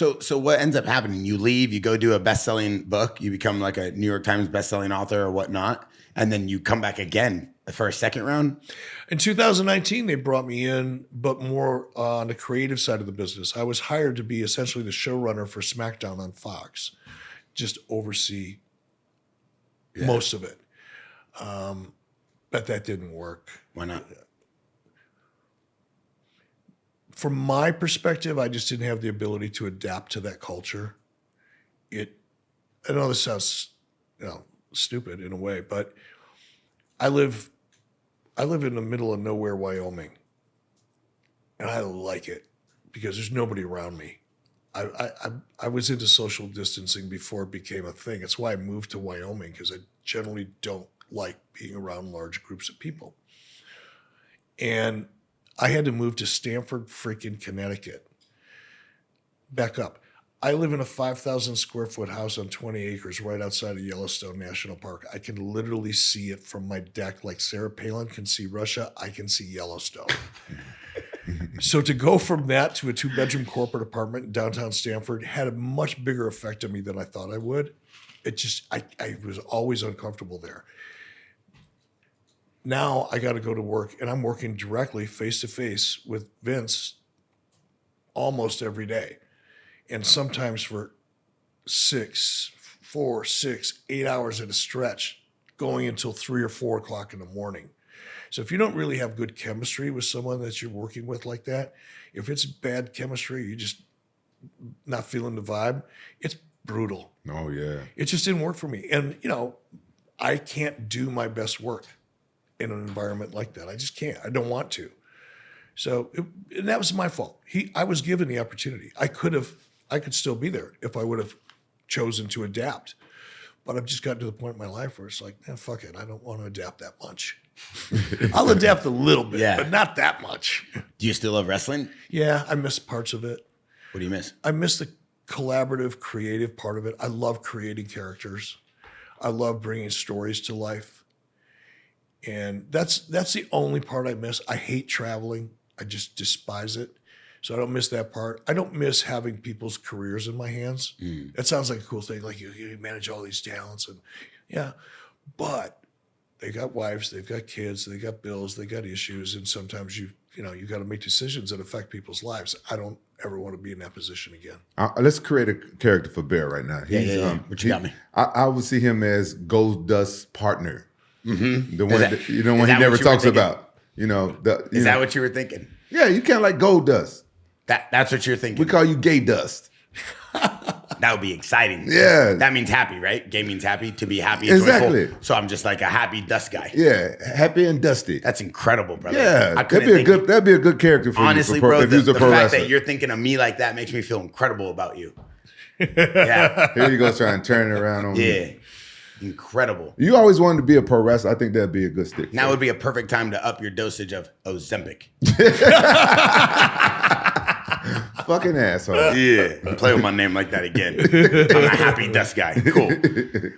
So what ends up happening? You leave, you go do a best-selling book, you become like a New York Times best-selling author or whatnot, and then you come back again for a second round? In 2019, they brought me in, but more on the creative side of the business. I was hired to be essentially the showrunner for Smackdown on Fox, just oversee most of it. But that didn't work. Why not? From my perspective, I just didn't have the ability to adapt to that culture. I know this sounds, stupid in a way, but I live in the middle of nowhere, Wyoming, and I like it because there's nobody around me. I was into social distancing before it became a thing. It's why I moved to Wyoming, because I generally don't like being around large groups of people. And I had to move to Stamford, freaking Connecticut. Back up. I live in a 5,000 square foot house on 20 acres right outside of Yellowstone National Park. I can literally see it from my deck like Sarah Palin can see Russia. I can see Yellowstone. So to go from that to a 2-bedroom corporate apartment in downtown Stamford had a much bigger effect on me than I thought I would. I was always uncomfortable there. Now I got to go to work, and I'm working directly face-to-face with Vince almost every day. And sometimes for 4, 6, 8 hours at a stretch, going until 3 or 4 o'clock in the morning. So if you don't really have good chemistry with someone that you're working with like that, if it's bad chemistry, you're just not feeling the vibe, it's brutal. Oh, yeah. It just didn't work for me. And, I can't do my best work in an environment like that. I just can't. I don't want to. So and that was my fault. I was given the opportunity. I could still be there if I would have chosen to adapt. But I've just gotten to the point in my life where it's like, fuck it. I don't want to adapt that much. I'll adapt a little bit, but not that much. Do you still love wrestling? Yeah, I miss parts of it. What do you miss? I miss the collaborative, creative part of it. I love creating characters. I love bringing stories to life. And that's the only part I miss. I hate traveling. I just despise it. So I don't miss that part. I don't miss having people's careers in my hands. That sounds like a cool thing. Like you manage all these talents, and but they got wives, they've got kids, they got bills, they got issues, and sometimes you got to make decisions that affect people's lives. I don't ever want to be in that position again. Let's create a character for Bear right now. What you got me? I would see him as Gold Dust's partner. Mm-hmm. The one one he never talks about. Is that what you were thinking? Yeah, you can't like Gold Dust. That's what you're thinking. We call you Gay Dust. That would be exciting. Yeah. That means happy, right? Gay means happy, to be happy. Exactly. Joyful. So I'm just like a happy dust guy. Yeah, happy and dusty. That's incredible, brother. Yeah, that'd be a good character for honestly, you. Bro, the fact wrestler. that you're thinking of me like that makes me feel incredible about you. Yeah. Here you go trying to turn it around on me. Yeah. Incredible. You always wanted to be a pro wrestler. I think that'd be a good stick. Now would be a perfect time to up your dosage of Ozempic. Fucking asshole. Yeah. Play with my name like that again. I'm a happy dust guy. Cool.